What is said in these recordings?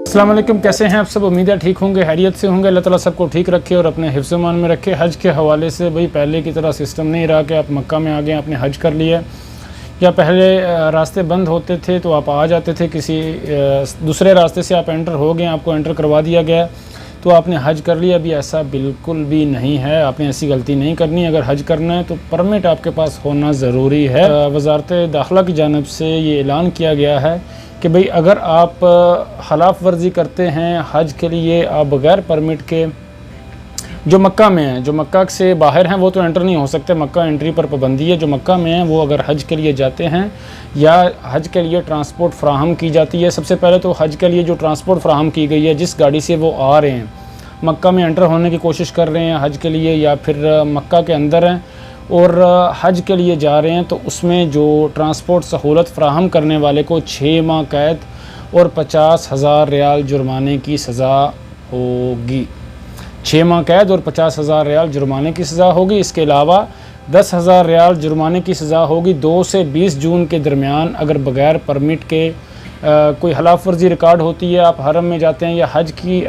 अस्सलाम वालेकुम, कैसे हैं आप सब। उम्मीद है ठीक होंगे, हैरियत से होंगे। अल्लाह ताला सबको ठीक रखे और अपने हिफ्ज़ मान में रखे। हज के हवाले से भाई पहले की तरह सिस्टम नहीं रहा कि आप मक्का में आ गए आपने हज कर लिया, या पहले रास्ते बंद होते थे तो आप आ जाते थे, किसी दूसरे रास्ते से आप एंटर हो गए, आपको एंटर करवा दिया गया तो आपने हज कर लिया। अभी ऐसा बिल्कुल भी नहीं है, आपने ऐसी गलती नहीं करनी। अगर हज करना है तो परमिट आपके पास होना ज़रूरी है। वज़ारत दाखिला की जानिब से ये ऐलान किया गया है कि भाई अगर आप खिलाफ वर्जी करते हैं हज के लिए, आप बग़ैर परमिट के जो मक्का में हैं, जो मक्का से बाहर हैं वो तो एंटर नहीं हो सकते, मक्का एंट्री पर पाबंदी है। जो मक्का में हैं वो अगर हज के लिए जाते हैं या हज के लिए ट्रांसपोर्ट फ्राहम की जाती है, सबसे पहले तो हज के लिए जो ट्रांसपोर्ट फ्राहम की गई है, जिस गाड़ी से वो आ रहे हैं, मक्का में एंटर होने की कोशिश कर रहे हैं हज के लिए या फिर मक्का के अंदर हैं और हज के लिए जा रहे हैं, तो उसमें जो ट्रांसपोर्ट सहूलत फ्राहम करने वाले को 6 माह कैद और 50,000 रियाल जुर्माने की सज़ा होगी। 6 माह कैद और 50,000 रियाल जुर्माने की सज़ा होगी। इसके अलावा 10,000 रियाल जुर्माने की सज़ा होगी 2 से 20 जून के दरमियान अगर बग़ैर परमिट के कोई खिलाफ वर्जी रिकॉर्ड होती है, आप हरम में जाते हैं या हज की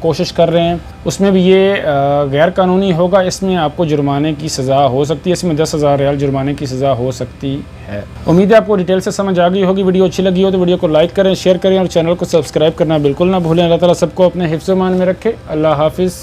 कोशिश कर रहे हैं, उसमें भी ये गैर कानूनी होगा। इसमें आपको जुर्माने की सज़ा हो सकती है, इसमें 10,000 रियाल जुर्माने की सज़ा हो सकती है। उम्मीद है आपको डिटेल से समझ आ गई होगी। वीडियो अच्छी लगी हो तो वीडियो को लाइक करें, शेयर करें और चैनल को सब्सक्राइब करना बिल्कुल ना भूलें। अल्लाह ताला सबको अपने हिफ्ज़ मान में रखे। अल्लाह हाफिज़।